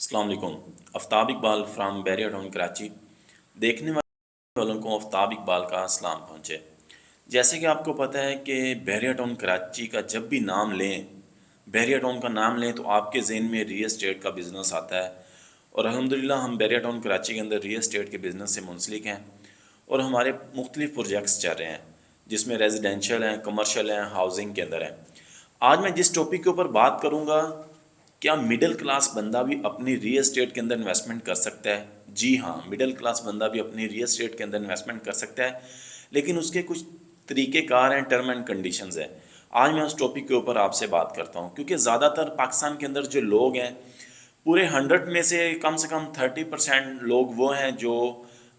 अस्सलाम वालेकुम। आफ्ताब इकबाल फ्राम बैरिया टाउन कराची। देखने वालों को आफ्ताब इकबाल का सलाम पहुँचे। जैसे कि आपको पता है कि बैरिया टाउन कराची का जब भी नाम लें, बैरिया टाउन का नाम लें तो आपके ज़हन में रियल एस्टेट का बिज़नेस आता है। और अल्हम्दुलिल्लाह हम बैरिया टाउन कराची के अंदर रियल एस्टेट के बिज़नेस से मुंसलिक हैं और हमारे मुख्तलिफ प्रोजेक्ट्स चल रहे हैं जिसमें रेजिडेंशियल हैं, कमर्शियल हैं, हाउसिंग के अंदर हैं। आज मैं जिस टॉपिक के ऊपर बात करूँगा, क्या मिडिल क्लास बंदा भी अपनी रियल एस्टेट के अंदर इन्वेस्टमेंट कर सकता है? जी हाँ, मिडिल क्लास बंदा भी अपनी रियल एस्टेट के अंदर इन्वेस्टमेंट कर सकता है, लेकिन उसके कुछ तरीक़ेकार हैं, टर्म एंड कंडीशंस हैं। आज मैं उस टॉपिक के ऊपर आपसे बात करता हूँ क्योंकि ज़्यादातर पाकिस्तान के अंदर जो लोग हैं, पूरे 100 में से कम 30% लोग वो हैं जो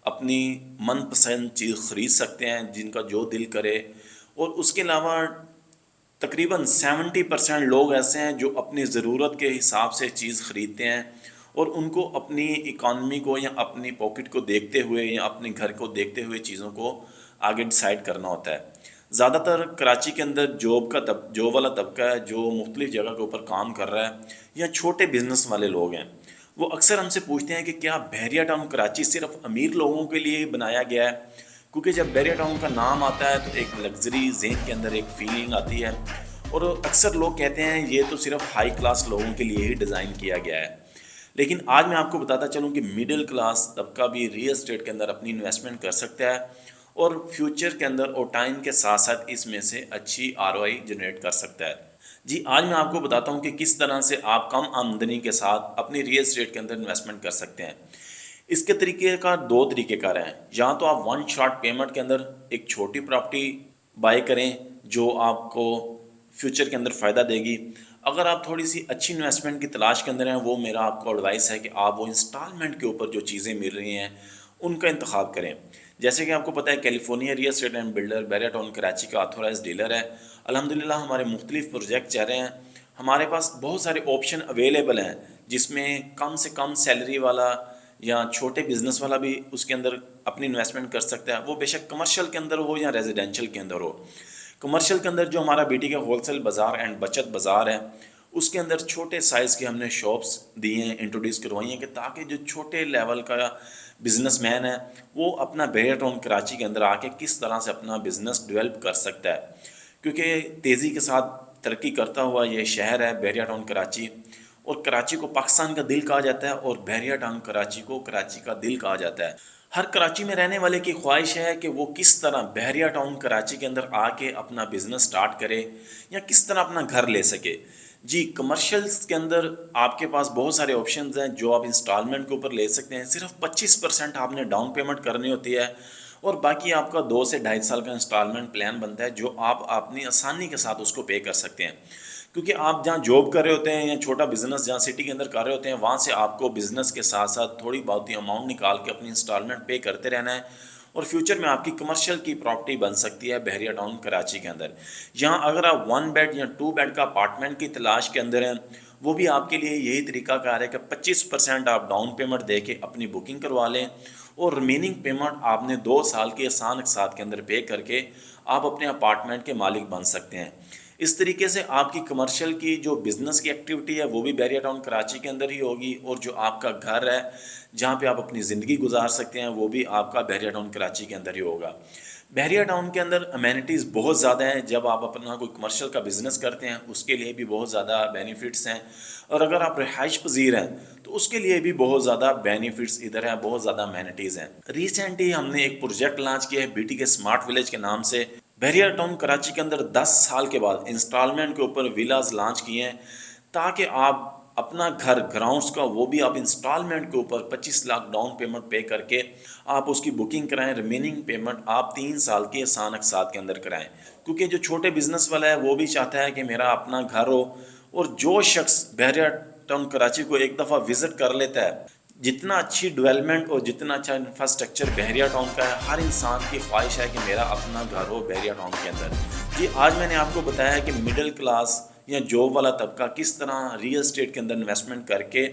अपनी मनपसंद चीज़ ख़रीद सकते हैं, जिनका जो दिल करे। और उसके अलावा तकरीबन 70% लोग ऐसे हैं जो अपनी ज़रूरत के हिसाब से चीज़ ख़रीदते हैं और उनको अपनी इकॉनमी को या अपनी पॉकेट को देखते हुए या अपने घर को देखते हुए चीज़ों को आगे डिसाइड करना होता है। ज़्यादातर कराची के अंदर जॉब वाला तबका है जो मुख्तलिफ़ जगह के ऊपर काम कर रहा है या छोटे बिज़नेस वाले लोग हैं। वो अक्सर हमसे पूछते हैं कि क्या बैरिया टाउन कराची सिर्फ़ अमीर लोगों के लिए ही बनाया गया है? क्योंकि जब बैरिया टाउन का नाम आता है तो एक लग्जरी ज़हन के अंदर एक फीलिंग आती है और अक्सर लोग कहते हैं ये तो सिर्फ हाई क्लास लोगों के लिए ही डिज़ाइन किया गया है। लेकिन आज मैं आपको बताता चलूँ कि मिडिल क्लास तबका भी रियल एस्टेट के अंदर अपनी इन्वेस्टमेंट कर सकता है और फ्यूचर के अंदर और टाइम के साथ साथ इसमें से अच्छी आरओआई जनरेट कर सकता है। जी, आज मैं आपको बताता हूँ कि किस तरह से आप कम आमदनी के साथ अपनी रियल एस्टेट के अंदर इन्वेस्टमेंट कर सकते हैं। इसके तरीके का दो तरीक़ेकार हैं। या तो आप वन शॉट पेमेंट के अंदर एक छोटी प्रॉपर्टी बाय करें जो आपको फ्यूचर के अंदर फ़ायदा देगी। अगर आप थोड़ी सी अच्छी इन्वेस्टमेंट की तलाश के अंदर हैं, वो मेरा आपको एडवाइस है कि आप वो इंस्टॉलमेंट के ऊपर जो चीज़ें मिल रही हैं उनका इंतखाब करें। जैसे कि आपको पता है California real estate and builder Bahria Town Karachi का ऑथोराइज डीलर है। अल्हम्दुलिल्लाह हमारे मुख्तलिफ प्रोजेक्ट चल रहे हैं। हमारे पास बहुत सारे ऑप्शन अवेलेबल हैं जिसमें कम से कम सैलरी वाला या छोटे बिजनेस वाला भी उसके अंदर अपनी इन्वेस्टमेंट कर सकता है, वो बेशक कमर्शियल के अंदर हो या रेजिडेंशियल के अंदर हो। कमर्शियल के अंदर जो हमारा बीटी का होलसेल बाज़ार एंड बचत बाज़ार है, उसके अंदर छोटे साइज़ के हमने शॉप्स दी हैं, इंट्रोड्यूस करवाई हैं कि ताकि जो छोटे लेवल का बिजनेसमैन है वो अपना बैरिया टाउन कराची के अंदर आके किस तरह से अपना बिज़नेस डेवलप कर सकता है। क्योंकि तेज़ी के साथ तरक्की करता हुआ ये शहर है बैरिया टाउन कराची, और कराची को पाकिस्तान का दिल कहा जाता है और बैरिया टाउन कराची को कराची का दिल कहा जाता है। हर कराची में रहने वाले की ख्वाहिश है कि वो किस तरह बैरिया टाउन कराची के अंदर आके अपना बिज़नेस स्टार्ट करे या किस तरह अपना घर ले सके। जी, कमर्शियल्स के अंदर आपके पास बहुत सारे ऑप्शंस हैं जो आप इंस्टॉलमेंट के ऊपर ले सकते हैं। सिर्फ 25% आपने डाउन पेमेंट करनी होती है और बाकी आपका 2 से 2.5 साल का इंस्टॉलमेंट प्लान बनता है जो आप अपनी आसानी के साथ उसको पे कर सकते हैं। क्योंकि आप जहाँ जॉब कर रहे होते हैं या छोटा बिजनेस जहाँ सिटी के अंदर कर रहे होते हैं, वहाँ से आपको बिजनेस के साथ साथ थोड़ी बहुत ही अमाउंट निकाल के अपनी इंस्टॉलमेंट पे करते रहना है और फ्यूचर में आपकी कमर्शियल की प्रॉपर्टी बन सकती है बैरिया टाउन कराची के अंदर। यहाँ अगर आप 1 बेड या 2 बेड का अपार्टमेंट की तलाश के अंदर हैं, वो भी आपके लिए यही तरीकाकार है कि 25% आप डाउन पेमेंट दे के अपनी बुकिंग करवा लें और रिमेनिंग पेमेंट आपने 2 साल के आसान के अंदर पे करके आप अपने अपार्टमेंट के मालिक बन सकते हैं। इस तरीके से आपकी कमर्शियल की जो बिज़नेस की एक्टिविटी है वो भी बैरिया टाउन कराची के अंदर ही होगी और जो आपका घर है जहाँ पे आप अपनी ज़िंदगी गुजार सकते हैं वो भी आपका बैरिया टाउन कराची के अंदर ही होगा। बैरिया टाउन के अंदर अमेनिटीज़ बहुत ज़्यादा हैं। जब आप अपना कोई कमर्शियल का बिज़नेस करते हैं उसके लिए भी बहुत ज़्यादा बेनिफिट्स हैं और अगर आप रिहाइश पजीर हैं तो उसके लिए भी बहुत ज़्यादा बेनिफिट्स इधर हैं, बहुत ज़्यादा अमेनिटीज़ हैं। रिसेंटली हमने एक प्रोजेक्ट लॉन्च किया है बीटी के स्मार्ट विलेज के नाम से। बैरिया टाउन कराची के अंदर 10 साल के बाद इंस्टॉलमेंट के ऊपर विलाज लॉन्च किए हैं ताकि आप अपना घर ग्राउंड्स का वो भी आप इंस्टॉलमेंट के ऊपर 25 लाख डाउन पेमेंट पे करके आप उसकी बुकिंग कराएं। रिमेनिंग पेमेंट आप 3 साल के आसान अक़सात के अंदर कराएं, क्योंकि जो छोटे बिजनेस वाला है वो भी चाहता है कि मेरा अपना घर हो। और जो शख्स बैरिया टाउन कराची को एक दफ़ा विज़िट कर लेता है, जितना अच्छी डेवलपमेंट और जितना अच्छा इंफ्रास्ट्रक्चर बैरिया टाउन का है, हर इंसान की ख्वाहिश है कि मेरा अपना घर हो बैरिया टाउन के अंदर। जी, आज मैंने आपको बताया कि मिडिल क्लास या जॉब वाला तबका किस तरह रियल एस्टेट के अंदर इन्वेस्टमेंट करके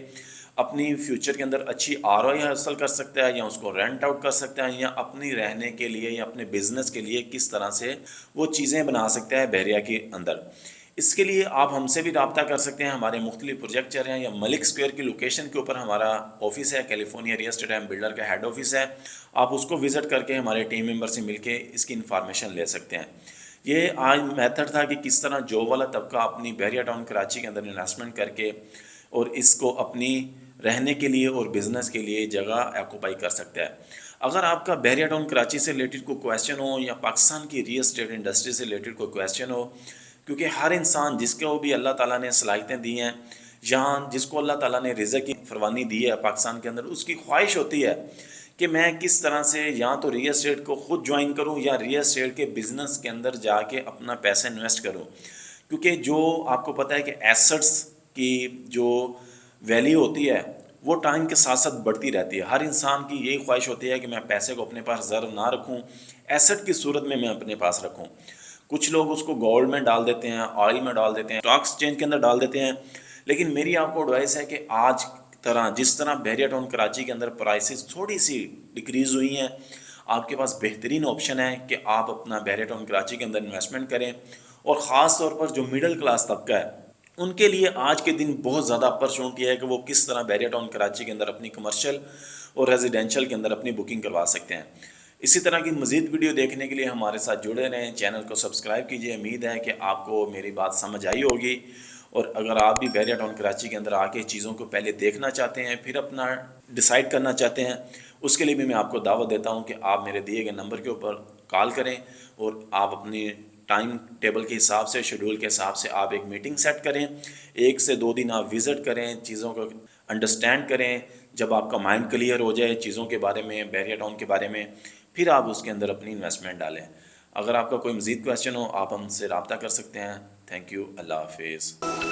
अपनी फ्यूचर के अंदर अच्छी आरओआई हासिल कर सकता है या उसको रेंट आउट कर सकता है या अपनी रहने के लिए या अपने बिजनेस के लिए किस तरह से वो चीज़ें बना सकता है बैरिया के अंदर। اس کے لیے آپ ہم سے بھی رابطہ کر سکتے ہیں. ہمارے مختلف پروجیکٹ چل رہے ہیں. یا ملک اسکوائر کی لوکیشن کے اوپر ہمارا آفس ہے, California real estate and builder کا ہیڈ آفس ہے. آپ اس کو وزٹ کر کے ہمارے ٹیم ممبر سے مل کے اس کی انفارمیشن لے سکتے ہیں. یہ آج میتھڈ تھا کہ کس طرح جاب والا طبقہ اپنی بحریہ ٹاؤن کراچی کے اندر انویسٹمنٹ کر کے اور اس کو اپنی رہنے کے لیے اور بزنس کے لیے جگہ آکوپائی کر سکتا ہے. اگر آپ کا بحریہ ٹاؤن کراچی سے ریلیٹڈ کوئی کویشچن ہو یا پاکستان کی ریئل اسٹیٹ انڈسٹری سے ریلیٹڈ کوئی کویشچن ہو, کیونکہ ہر انسان جس کو بھی اللہ تعالیٰ نے صلاحیتیں دی ہیں, جہاں جس کو اللہ تعالیٰ نے رزق کی فروانی دی ہے پاکستان کے اندر, اس کی خواہش ہوتی ہے کہ میں کس طرح سے یا تو ریئل اسٹیٹ کو خود جوائن کروں یا ریئل اسٹیٹ کے بزنس کے اندر جا کے اپنا پیسہ انویسٹ کروں. کیونکہ جو آپ کو پتہ ہے کہ ایسٹس کی جو ویلیو ہوتی ہے وہ ٹائم کے ساتھ ساتھ بڑھتی رہتی ہے. ہر انسان کی یہی خواہش ہوتی ہے کہ میں پیسے کو اپنے پاس ریزرو نہ رکھوں, ایسٹ کی صورت میں اپنے پاس رکھوں. کچھ لوگ اس کو گولڈ میں ڈال دیتے ہیں, آئل میں ڈال دیتے ہیں, اسٹاک ایکسچینج کے اندر ڈال دیتے ہیں. لیکن میری آپ کو ایڈوائس ہے کہ آج جس طرح بحریہ ٹاؤن کراچی کے اندر پرائسز تھوڑی سی ڈکریز ہوئی ہیں, آپ کے پاس بہترین آپشن ہے کہ آپ اپنا بحریہ ٹاؤن کراچی کے اندر انویسٹمنٹ کریں. اور خاص طور پر جو مڈل کلاس طبقہ ہے ان کے لیے آج کے دن بہت زیادہ اپرچونٹی ہے کہ وہ کس طرح بحریہ ٹاؤن کراچی کے اندر اپنی کمرشل اور ریزیڈینشل کے اندر اپنی بکنگ کروا سکتے ہیں. اسی طرح کی مزید ویڈیو دیکھنے کے لیے ہمارے ساتھ جڑے رہیں, چینل کو سبسکرائب کیجیے. امید ہے کہ آپ کو میری بات سمجھ آئی ہوگی, اور اگر آپ بھی بحریہ ٹاؤن کراچی کے اندر آ کے چیزوں کو پہلے دیکھنا چاہتے ہیں پھر اپنا ڈیسائیڈ کرنا چاہتے ہیں, اس کے لیے بھی میں آپ کو دعوت دیتا ہوں کہ آپ میرے دیے گئے نمبر کے اوپر کال کریں اور آپ اپنی ٹائم ٹیبل کے حساب سے, شیڈول کے حساب سے آپ ایک میٹنگ سیٹ کریں. 1 سے 2 دن آپ وزٹ کریں, چیزوں کو انڈرسٹینڈ کریں. جب آپ کا مائنڈ کلیئر ہو جائے چیزوں کے بارے میں, بحریہ ٹاؤن کے بارے میں, پھر آپ اس کے اندر اپنی انویسٹمنٹ ڈالیں. اگر آپ کا کوئی مزید کویشچن ہو آپ ہم سے رابطہ کر سکتے ہیں. Thank you. اللہ حافظ.